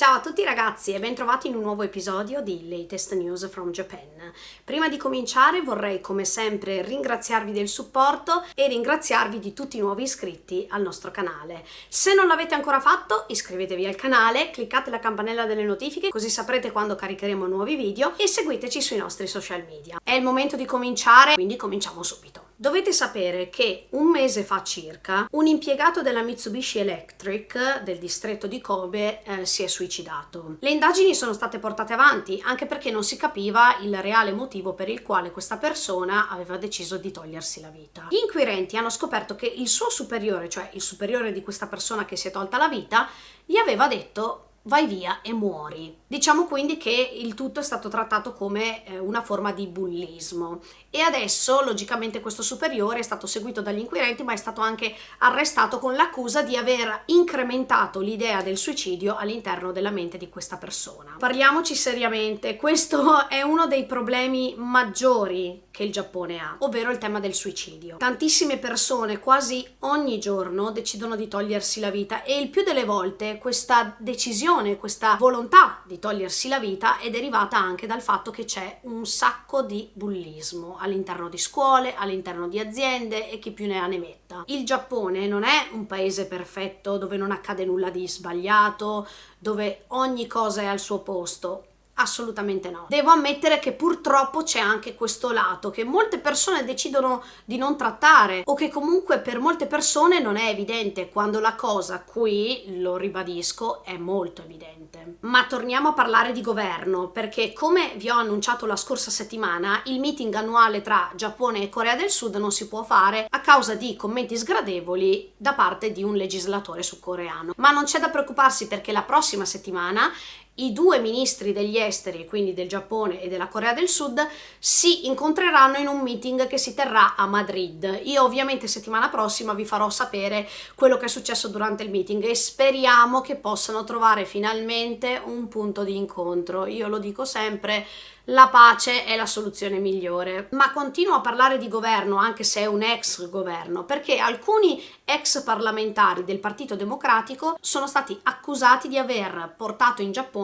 Ciao a tutti ragazzi e bentrovati in un nuovo episodio di Latest News from Japan. Prima di cominciare vorrei come sempre ringraziarvi del supporto e ringraziarvi di tutti i nuovi iscritti al nostro canale. Se non l'avete ancora fatto iscrivetevi al canale, cliccate la campanella delle notifiche così saprete quando caricheremo nuovi video e seguiteci sui nostri social media. È il momento di cominciare, quindi cominciamo subito. Dovete sapere che un mese fa circa un impiegato della Mitsubishi Electric del distretto di Kobe si è suicidato. Le indagini sono state portate avanti anche perché non si capiva il reale motivo per il quale questa persona aveva deciso di togliersi la vita. Gli inquirenti hanno scoperto che il suo superiore, cioè il superiore di questa persona che si è tolta la vita, gli aveva detto: vai via e muori. Diciamo quindi che il tutto è stato trattato come una forma di bullismo e adesso logicamente questo superiore è stato seguito dagli inquirenti ma è stato anche arrestato con l'accusa di aver incrementato l'idea del suicidio all'interno della mente di questa persona. Parliamoci seriamente, questo è uno dei problemi maggiori che il Giappone ha, ovvero il tema del suicidio. Tantissime persone quasi ogni giorno decidono di togliersi la vita e il più delle volte questa decisione, questa volontà di togliersi la vita è derivata anche dal fatto che c'è un sacco di bullismo all'interno di scuole, all'interno di aziende e chi più ne ha ne metta. Il Giappone non è un paese perfetto dove non accade nulla di sbagliato, dove ogni cosa è al suo posto. Assolutamente no. Devo ammettere che purtroppo c'è anche questo lato che molte persone decidono di non trattare o che comunque per molte persone non è evidente, quando la cosa qui, lo ribadisco, è molto evidente. Ma torniamo a parlare di governo, perché come vi ho annunciato la scorsa settimana, il meeting annuale tra Giappone e Corea del Sud non si può fare a causa di commenti sgradevoli da parte di un legislatore sudcoreano. Ma non c'è da preoccuparsi perché la prossima settimana i due ministri degli esteri, quindi del Giappone e della Corea del Sud, si incontreranno in un meeting che si terrà a Madrid. Io ovviamente settimana prossima vi farò sapere quello che è successo durante il meeting e speriamo che possano trovare finalmente un punto di incontro. Io lo dico sempre, la pace è la soluzione migliore. Ma continuo a parlare di governo anche se è un ex governo, perché alcuni ex parlamentari del Partito Democratico sono stati accusati di aver portato in Giappone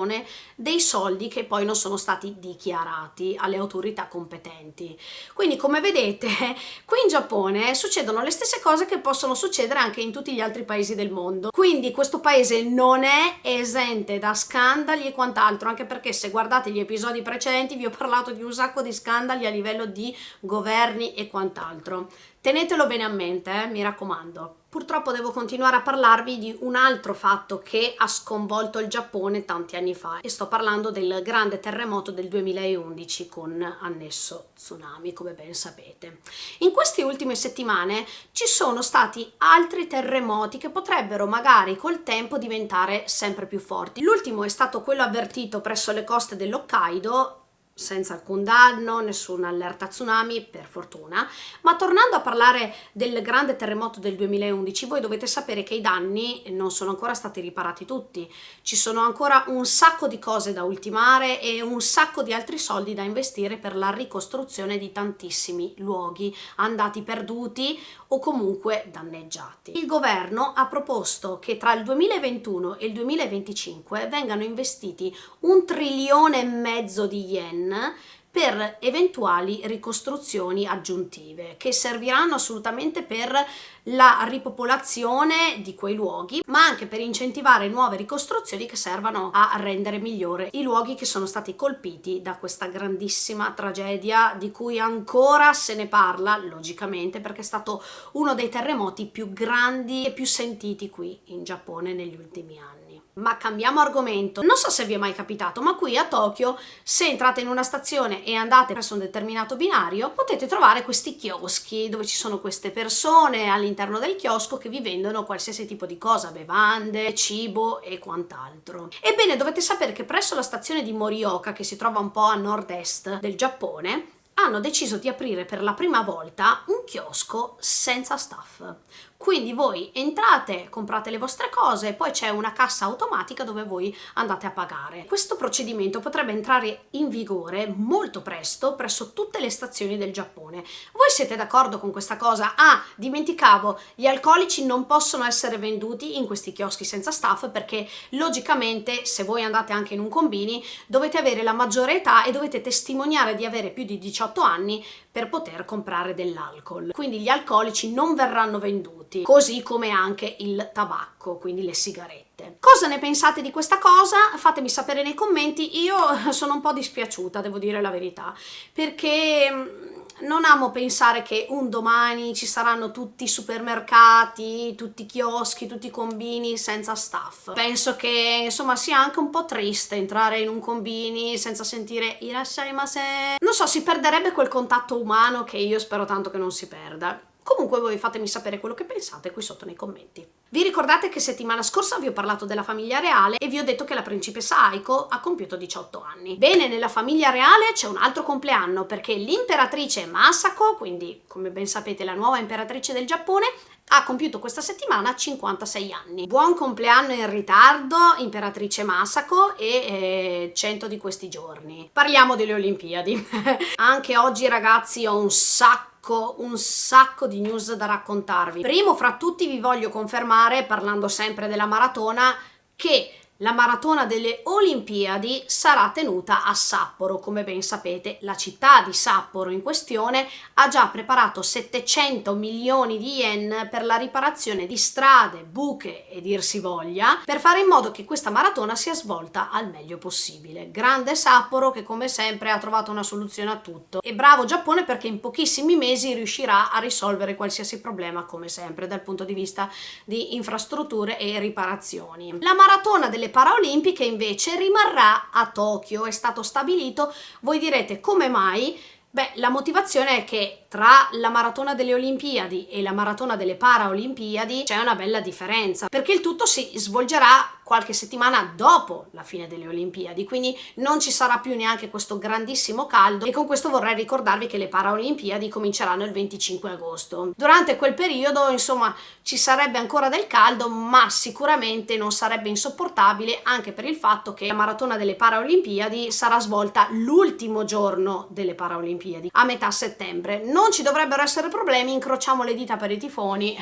dei soldi che poi non sono stati dichiarati alle autorità competenti. Quindi come vedete qui in Giappone succedono le stesse cose che possono succedere anche in tutti gli altri paesi del mondo. Quindi questo paese non è esente da scandali e quant'altro, anche perché se guardate gli episodi precedenti vi ho parlato di un sacco di scandali a livello di governi e quant'altro. Tenetelo bene a mente, mi raccomando. Purtroppo devo continuare a parlarvi di un altro fatto che ha sconvolto il Giappone tanti anni fa e sto parlando del grande terremoto del 2011 con annesso tsunami, come ben sapete. In queste ultime settimane ci sono stati altri terremoti che potrebbero magari col tempo diventare sempre più forti. L'ultimo è stato quello avvertito presso le coste dell'Hokkaido, senza alcun danno, nessuna allerta tsunami, per fortuna. Ma tornando a parlare del grande terremoto del 2011, voi dovete sapere che i danni non sono ancora stati riparati tutti. Ci sono ancora un sacco di cose da ultimare e un sacco di altri soldi da investire per la ricostruzione di tantissimi luoghi andati perduti o comunque danneggiati. Il governo ha proposto che tra il 2021 e il 2025 vengano investiti 1,5 trilioni di yen per eventuali ricostruzioni aggiuntive che serviranno assolutamente per la ripopolazione di quei luoghi, ma anche per incentivare nuove ricostruzioni che servano a rendere migliore i luoghi che sono stati colpiti da questa grandissima tragedia di cui ancora se ne parla, logicamente, perché è stato uno dei terremoti più grandi e più sentiti qui in Giappone negli ultimi anni. Ma cambiamo argomento. Non so se vi è mai capitato, ma qui a Tokyo, se entrate in una stazione e andate presso un determinato binario, potete trovare questi chioschi dove ci sono queste persone all'interno del chiosco che vi vendono qualsiasi tipo di cosa, bevande, cibo e quant'altro. Ebbene, dovete sapere che presso la stazione di Morioka, che si trova un po' a nord-est del Giappone, hanno deciso di aprire per la prima volta un chiosco senza staff. Quindi voi entrate, comprate le vostre cose e poi c'è una cassa automatica dove voi andate a pagare. Questo procedimento potrebbe entrare in vigore molto presto presso tutte le stazioni del Giappone. Voi siete d'accordo con questa cosa? Ah, dimenticavo, gli alcolici non possono essere venduti in questi chioschi senza staff perché logicamente se voi andate anche in un combini dovete avere la maggiore età e dovete testimoniare di avere più di 18 anni per poter comprare dell'alcol. Quindi gli alcolici non verranno venduti, così come anche il tabacco, quindi le sigarette. Cosa ne pensate di questa cosa? Fatemi sapere nei commenti. Io sono un po' dispiaciuta, devo dire la verità, perché non amo pensare che un domani ci saranno tutti i supermercati, tutti i chioschi, tutti i combini senza staff. Penso che insomma sia anche un po' triste entrare in un combini senza sentire irashaimase. Non so, si perderebbe quel contatto umano che io spero tanto che non si perda. Comunque voi fatemi sapere quello che pensate qui sotto nei commenti. Vi ricordate che settimana scorsa vi ho parlato della famiglia reale e vi ho detto che la principessa Aiko ha compiuto 18 anni. Bene, nella famiglia reale c'è un altro compleanno perché l'imperatrice Masako, quindi come ben sapete la nuova imperatrice del Giappone, ha compiuto questa settimana 56 anni. Buon compleanno in ritardo, imperatrice Masako, e 100 di questi giorni. Parliamo delle Olimpiadi. Anche oggi ragazzi ho un sacco di news da raccontarvi. Primo fra tutti vi voglio confermare, parlando sempre della maratona, che la maratona delle Olimpiadi sarà tenuta a Sapporo. Come ben sapete, la città di Sapporo in questione ha già preparato 700 milioni di yen per la riparazione di strade, buche e dir si voglia, per fare in modo che questa maratona sia svolta al meglio possibile. Grande Sapporo che come sempre ha trovato una soluzione a tutto. E bravo Giappone perché in pochissimi mesi riuscirà a risolvere qualsiasi problema, come sempre, dal punto di vista di infrastrutture e riparazioni. La maratona delle Paraolimpiche invece rimarrà a Tokyo, è stato stabilito. Voi direte come mai? Beh, la motivazione è che tra la maratona delle Olimpiadi e la maratona delle Paraolimpiadi c'è una bella differenza, perché il tutto si svolgerà qualche settimana dopo la fine delle Olimpiadi, quindi non ci sarà più neanche questo grandissimo caldo. E con questo vorrei ricordarvi che le Paraolimpiadi cominceranno il 25 agosto. Durante quel periodo, insomma, ci sarebbe ancora del caldo, ma sicuramente non sarebbe insopportabile, anche per il fatto che la maratona delle Paraolimpiadi sarà svolta l'ultimo giorno delle Paraolimpiadi, a metà settembre. Non ci dovrebbero essere problemi, incrociamo le dita per i tifoni.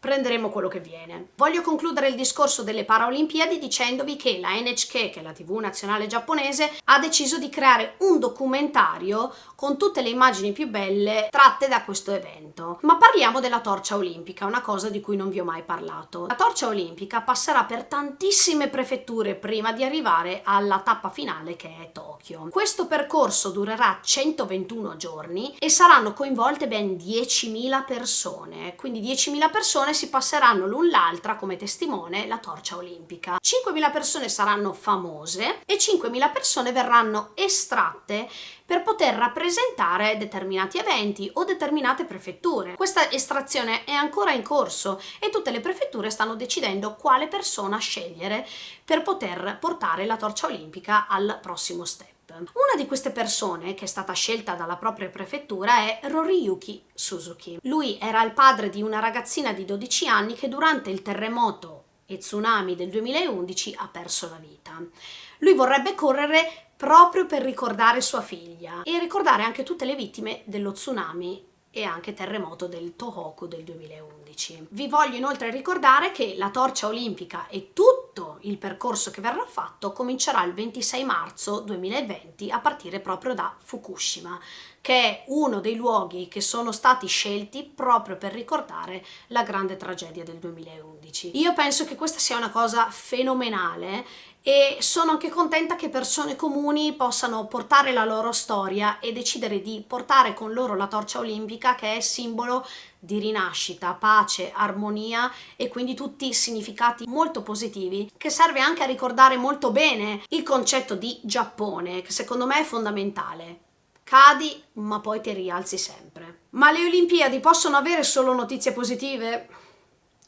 Prenderemo quello che viene. Voglio concludere il discorso delle Paraolimpiadi dicendovi che la NHK, che è la TV nazionale giapponese, ha deciso di creare un documentario con tutte le immagini più belle tratte da questo evento. Ma parliamo della torcia olimpica, una cosa di cui non vi ho mai parlato. La torcia olimpica passerà per tantissime prefetture prima di arrivare alla tappa finale che è Tokyo. Questo percorso durerà 121 giorni e saranno coinvolte ben 10.000 persone, quindi 10.000 persone si passeranno l'un l'altra come testimone la torcia olimpica. 5.000 persone saranno famose e 5.000 persone verranno estratte per poter rappresentare determinati eventi o determinate prefetture. Questa estrazione è ancora in corso e tutte le prefetture stanno decidendo quale persona scegliere per poter portare la torcia olimpica al prossimo step. Una di queste persone che è stata scelta dalla propria prefettura è Roriyuki Suzuki. Lui era il padre di una ragazzina di 12 anni che durante il terremoto e tsunami del 2011 ha perso la vita. Lui vorrebbe correre proprio per ricordare sua figlia e ricordare anche tutte le vittime dello tsunami e anche terremoto del Tohoku del 2011. Vi voglio inoltre ricordare che la torcia olimpica e tutto il percorso che verrà fatto comincerà il 26 marzo 2020 a partire proprio da Fukushima, che è uno dei luoghi che sono stati scelti proprio per ricordare la grande tragedia del 2011. Io penso che questa sia una cosa fenomenale e sono anche contenta che persone comuni possano portare la loro storia e decidere di portare con loro la torcia olimpica, che è simbolo di rinascita, pace, armonia e quindi tutti i significati molto positivi, che serve anche a ricordare molto bene il concetto di Giappone, che secondo me è fondamentale. Cadi, ma poi ti rialzi sempre. Ma le Olimpiadi possono avere solo notizie positive?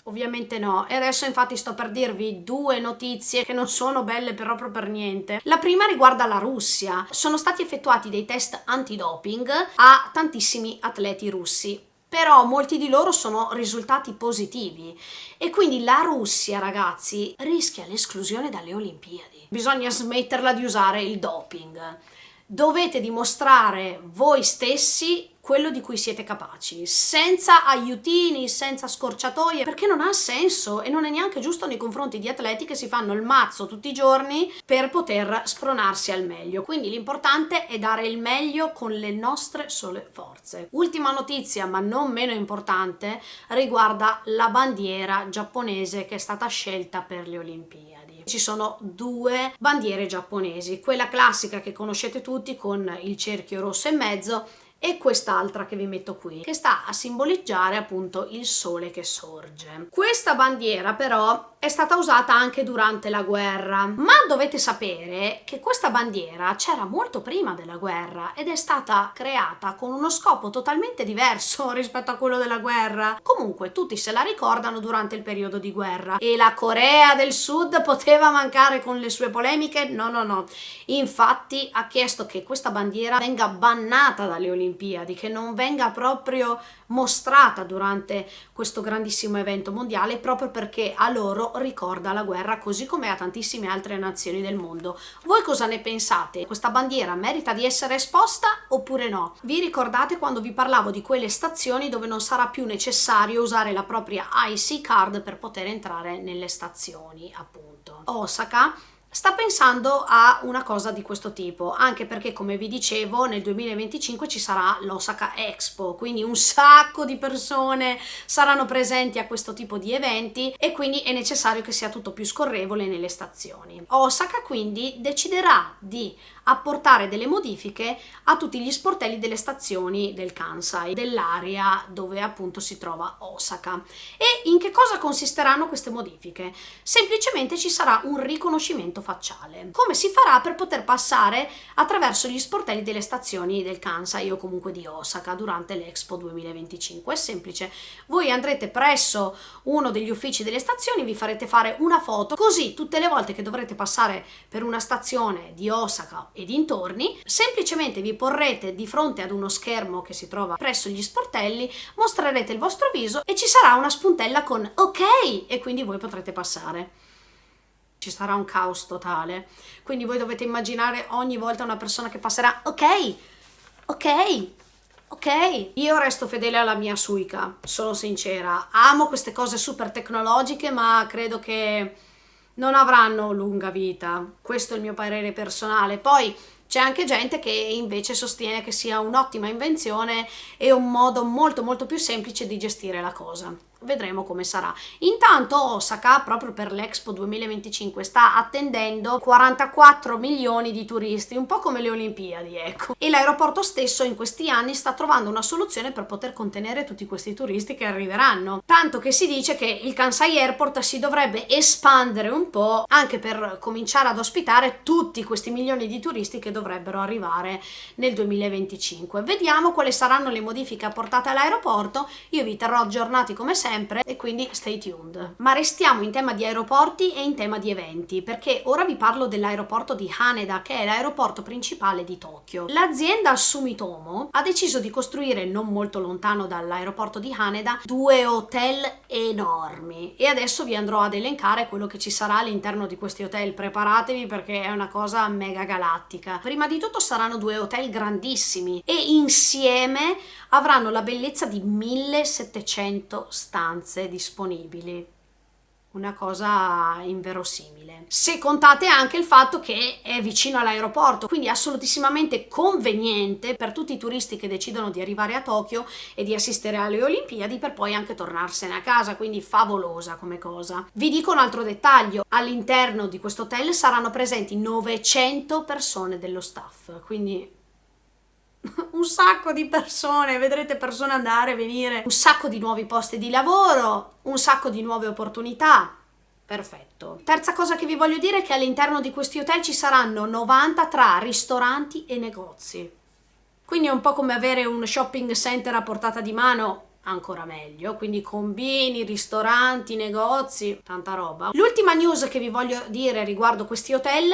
Ovviamente no, e adesso infatti sto per dirvi due notizie che non sono belle proprio per niente. La prima riguarda la Russia. Sono stati effettuati dei test antidoping a tantissimi atleti russi, però molti di loro sono risultati positivi e quindi la Russia, ragazzi, rischia l'esclusione dalle Olimpiadi. Bisogna smetterla di usare il doping. Dovete dimostrare voi stessi quello di cui siete capaci, senza aiutini, senza scorciatoie, perché non ha senso e non è neanche giusto nei confronti di atleti che si fanno il mazzo tutti i giorni per poter spronarsi al meglio. Quindi l'importante è dare il meglio con le nostre sole forze. Ultima notizia, ma non meno importante, riguarda la bandiera giapponese che è stata scelta per le Olimpiadi. Ci sono due bandiere giapponesi, quella classica che conoscete tutti con il cerchio rosso in mezzo e quest'altra che vi metto qui, che sta a simboleggiare appunto il sole che sorge. Questa bandiera però è stata usata anche durante la guerra, ma dovete sapere che questa bandiera c'era molto prima della guerra ed è stata creata con uno scopo totalmente diverso rispetto a quello della guerra. Comunque tutti se la ricordano durante il periodo di guerra e la Corea del Sud poteva mancare con le sue polemiche? No, no, no. Infatti ha chiesto che questa bandiera venga bannata dalle Olimpiadi, che non venga proprio mostrata durante questo grandissimo evento mondiale, proprio perché a loro ricorda la guerra, così come a tantissime altre nazioni del mondo. Voi cosa ne pensate? Questa bandiera merita di essere esposta oppure no? Vi ricordate quando vi parlavo di quelle stazioni dove non sarà più necessario usare la propria IC card per poter entrare nelle stazioni, appunto? Osaka sta pensando a una cosa di questo tipo, anche perché, come vi dicevo, nel 2025 ci sarà l'Osaka Expo, quindi un sacco di persone saranno presenti a questo tipo di eventi e quindi è necessario che sia tutto più scorrevole nelle stazioni. Osaka quindi deciderà di apportare delle modifiche a tutti gli sportelli delle stazioni del Kansai, dell'area dove appunto si trova Osaka. E in che cosa consisteranno queste modifiche? Semplicemente ci sarà un riconoscimento facciale. Come si farà per poter passare attraverso gli sportelli delle stazioni del Kansai o comunque di Osaka durante l'Expo 2025? È semplice, voi andrete presso uno degli uffici delle stazioni, vi farete fare una foto, così tutte le volte che dovrete passare per una stazione di Osaka e dintorni, semplicemente vi porrete di fronte ad uno schermo che si trova presso gli sportelli, mostrerete il vostro viso e ci sarà una spuntella con ok e quindi voi potrete passare. Ci sarà un caos totale, quindi voi dovete immaginare ogni volta una persona che passerà ok, ok, ok. Io resto fedele alla mia Suica, sono sincera, amo queste cose super tecnologiche ma credo che non avranno lunga vita, questo è il mio parere personale. Poi c'è anche gente che invece sostiene che sia un'ottima invenzione e un modo molto molto più semplice di gestire la cosa. Vedremo come sarà. Intanto Osaka, proprio per l'Expo 2025, sta attendendo 44 milioni di turisti, un po' come le Olimpiadi, ecco. E l'aeroporto stesso in questi anni sta trovando una soluzione per poter contenere tutti questi turisti che arriveranno. Tanto che si dice che il Kansai Airport si dovrebbe espandere un po' anche per cominciare ad ospitare tutti questi milioni di turisti che dovrebbero arrivare nel 2025. Vediamo quali saranno le modifiche apportate all'aeroporto. Io vi terrò aggiornati come sempre e quindi stay tuned. Ma restiamo in tema di aeroporti e in tema di eventi, perché ora vi parlo dell'aeroporto di Haneda, che è l'aeroporto principale di Tokyo. L'azienda Sumitomo ha deciso di costruire non molto lontano dall'aeroporto di Haneda 2 hotel enormi e adesso vi andrò ad elencare quello che ci sarà all'interno di questi hotel. Preparatevi perché è una cosa mega galattica. Prima di tutto saranno 2 hotel grandissimi e insieme avranno la bellezza di 1700 stanze disponibili. Una cosa inverosimile. Se contate anche il fatto che è vicino all'aeroporto, quindi assolutissimamente conveniente per tutti i turisti che decidono di arrivare a Tokyo e di assistere alle Olimpiadi per poi anche tornarsene a casa, quindi favolosa come cosa. Vi dico un altro dettaglio: all'interno di questo hotel saranno presenti 900 persone dello staff, quindi un sacco di persone, vedrete persone andare e venire, un sacco di nuovi posti di lavoro, un sacco di nuove opportunità. Perfetto. Terza cosa che vi voglio dire è che all'interno di questi hotel ci saranno 90 tra ristoranti e negozi. Quindi è un po' come avere un shopping center a portata di mano ancora meglio, quindi combini, ristoranti, negozi, tanta roba. L'ultima news che vi voglio dire riguardo questi hotel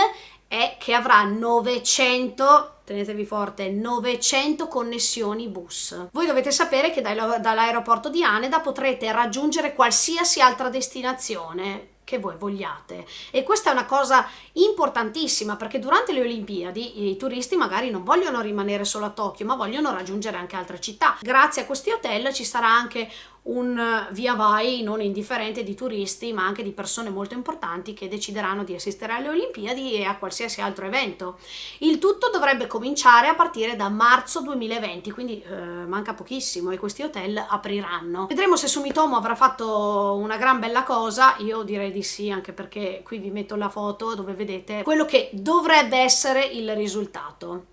è che avrà 900, tenetevi forte, 900 connessioni bus. Voi dovete sapere che dall'aeroporto di Haneda potrete raggiungere qualsiasi altra destinazione che voi vogliate, e questa è una cosa importantissima, perché durante le Olimpiadi i turisti magari non vogliono rimanere solo a Tokyo, ma vogliono raggiungere anche altre città. Grazie a questi hotel ci sarà anche un via vai non indifferente di turisti, ma anche di persone molto importanti che decideranno di assistere alle Olimpiadi e a qualsiasi altro evento. Il tutto dovrebbe cominciare a partire da marzo 2020, quindi manca pochissimo, e questi hotel apriranno. Vedremo se Sumitomo avrà fatto una gran bella cosa. Io direi di sì, anche perché qui vi metto la foto dove vedete quello che dovrebbe essere il risultato.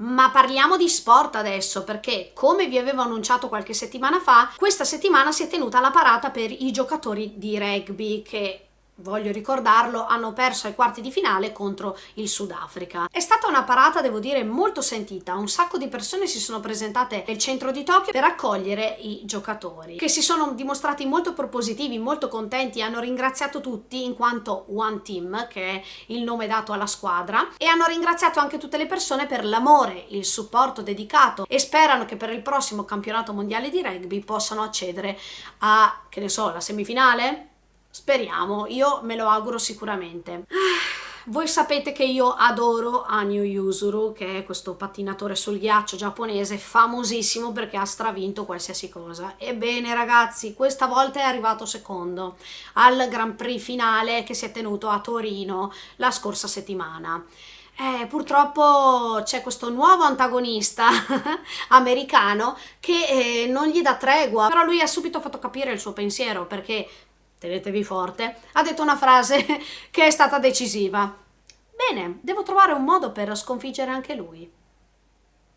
Ma parliamo di sport adesso, perché come vi avevo annunciato qualche settimana fa, questa settimana si è tenuta la parata per i giocatori di rugby che, voglio ricordarlo, hanno perso ai quarti di finale contro il Sudafrica. È stata una parata, devo dire, molto sentita. Un sacco di persone si sono presentate nel centro di Tokyo per accogliere i giocatori, che si sono dimostrati molto propositivi, molto contenti, hanno ringraziato tutti in quanto One Team, che è il nome dato alla squadra, e hanno ringraziato anche tutte le persone per l'amore, il supporto dedicato, e sperano che per il prossimo campionato mondiale di rugby possano accedere a, che ne so, la semifinale? Speriamo, io me lo auguro sicuramente. Voi sapete che io adoro Hanyu Yuzuru, che è questo pattinatore sul ghiaccio giapponese famosissimo perché ha stravinto qualsiasi cosa. Ebbene ragazzi, questa volta è arrivato secondo al Grand Prix finale che si è tenuto a Torino la scorsa settimana. Purtroppo c'è questo nuovo antagonista americano che non gli dà tregua, però lui ha subito fatto capire il suo pensiero, perché tenetevi forte, ha detto una frase che è stata decisiva. Bene, devo trovare un modo per sconfiggere anche lui.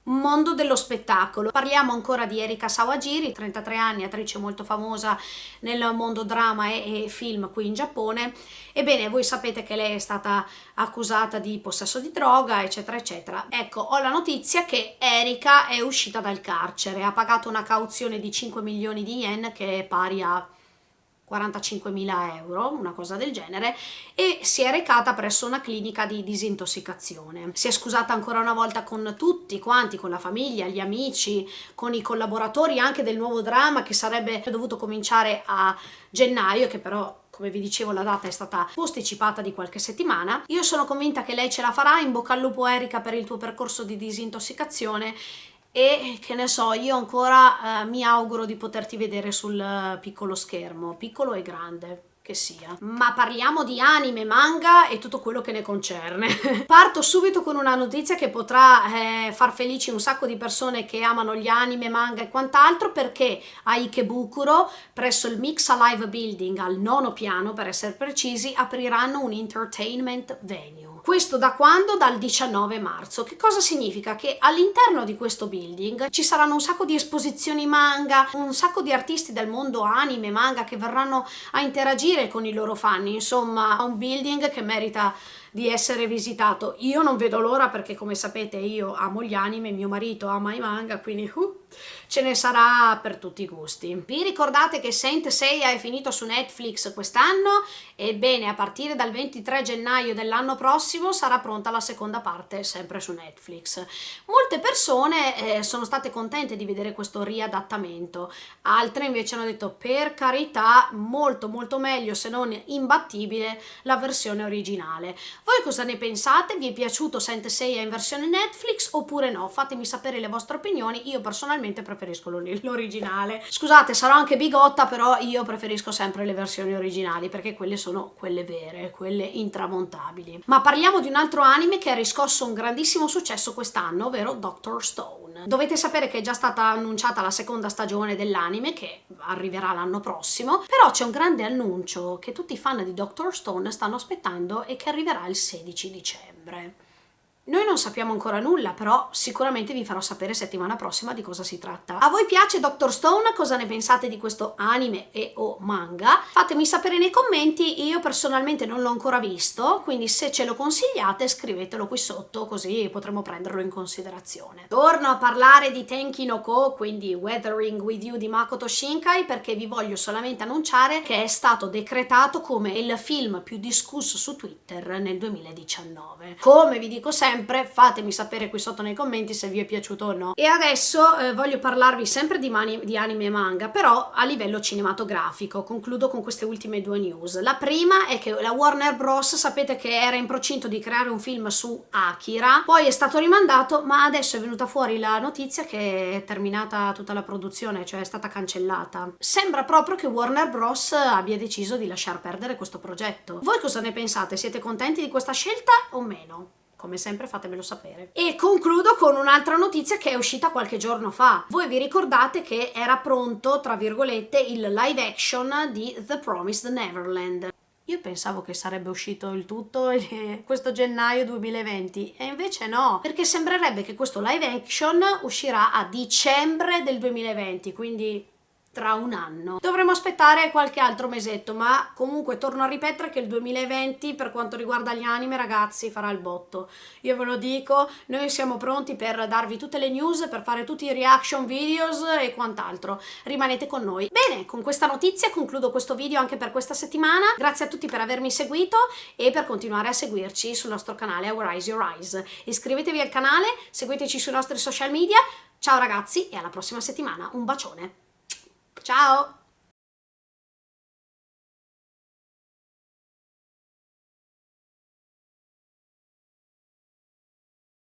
Mondo dello spettacolo. Parliamo ancora di Erika Sawajiri, 33 anni, attrice molto famosa nel mondo drama e film qui in Giappone. Ebbene, voi sapete che lei è stata accusata di possesso di droga, eccetera, eccetera. Ecco, ho la notizia che Erika è uscita dal carcere, ha pagato una cauzione di 5 milioni di yen, che è pari a 45.000 euro, una cosa del genere, e si è recata presso una clinica di disintossicazione. Si è scusata ancora una volta con tutti quanti, con la famiglia, gli amici, con i collaboratori anche del nuovo drama che sarebbe dovuto cominciare a gennaio, che però, come vi dicevo, la data è stata posticipata di qualche settimana. Io sono convinta che lei ce la farà. In bocca al lupo Erika per il tuo percorso di disintossicazione, e che ne so, io ancora mi auguro di poterti vedere sul piccolo schermo, piccolo e grande che sia. Ma parliamo di anime, manga e tutto quello che ne concerne. Parto subito con una notizia che potrà far felici un sacco di persone che amano gli anime, manga e quant'altro, perché a Ikebukuro, presso il Mix Alive Building al 9° piano per essere precisi, apriranno un entertainment venue. Questo da quando? Dal 19 marzo. Che cosa significa? Che all'interno di questo building ci saranno un sacco di esposizioni manga, un sacco di artisti del mondo anime, manga che verranno a interagire con i loro fan. Insomma, un building che merita di essere visitato. Io non vedo l'ora, perché come sapete io amo gli anime, mio marito ama i manga, quindi ce ne sarà per tutti i gusti. Vi ricordate che Saint Seiya è finito su Netflix quest'anno? Ebbene, a partire dal 23 gennaio dell'anno prossimo sarà pronta la seconda parte, sempre su Netflix. Molte persone sono state contente di vedere questo riadattamento, altre invece hanno detto per carità, molto molto meglio, se non imbattibile, la versione originale. Voi cosa ne pensate? Vi è piaciuto Saint Seiya in versione Netflix oppure no? Fatemi sapere le vostre opinioni. Io personalmente preferisco l'originale. Scusate, sarò anche bigotta, però io preferisco sempre le versioni originali, perché quelle sono quelle vere, quelle intramontabili. Ma parliamo di un altro anime che ha riscosso un grandissimo successo quest'anno, ovvero Dr. Stone. Dovete sapere che è già stata annunciata la seconda stagione dell'anime, che arriverà l'anno prossimo, però c'è un grande annuncio che tutti i fan di Dr. Stone stanno aspettando e che arriverà il 16 dicembre. Noi non sappiamo ancora nulla, però sicuramente vi farò sapere settimana prossima di cosa si tratta. A voi piace Dr. Stone? Cosa ne pensate di questo anime e o manga? Fatemi sapere nei commenti, io personalmente non l'ho ancora visto, quindi se ce lo consigliate scrivetelo qui sotto, così potremo prenderlo in considerazione. Torno a parlare di Tenki no Ko, quindi Weathering with You di Makoto Shinkai, perché vi voglio solamente annunciare che è stato decretato come il film più discusso su Twitter nel 2019. Come vi dico sempre, fatemi sapere qui sotto nei commenti se vi è piaciuto o no. E adesso voglio parlarvi sempre di anime e manga, però a livello cinematografico. Concludo con queste ultime due news. La prima è che la Warner Bros. Sapete che era in procinto di creare un film su Akira, poi è stato rimandato, ma adesso è venuta fuori la notizia che è terminata tutta la produzione, cioè è stata cancellata. Sembra proprio che Warner Bros. Abbia deciso di lasciar perdere questo progetto. Voi cosa ne pensate? Siete contenti di questa scelta o meno? Come sempre fatemelo sapere. E concludo con un'altra notizia che è uscita qualche giorno fa. Voi vi ricordate che era pronto, tra virgolette, il live action di The Promised Neverland. Io pensavo che sarebbe uscito il tutto questo gennaio 2020 e invece no, perché sembrerebbe che questo live action uscirà a dicembre del 2020, quindi tra un anno. Dovremo aspettare qualche altro mesetto, ma comunque torno a ripetere che il 2020 per quanto riguarda gli anime, ragazzi, farà il botto. Io ve lo dico, noi siamo pronti per darvi tutte le news, per fare tutti i reaction videos e quant'altro. Rimanete con noi. Bene, con questa notizia concludo questo video anche per questa settimana. Grazie a tutti per avermi seguito e per continuare a seguirci sul nostro canale Our Eyes Your Eyes. Iscrivetevi al canale, seguiteci sui nostri social media. Ciao ragazzi e alla prossima settimana. Un bacione. Ciao!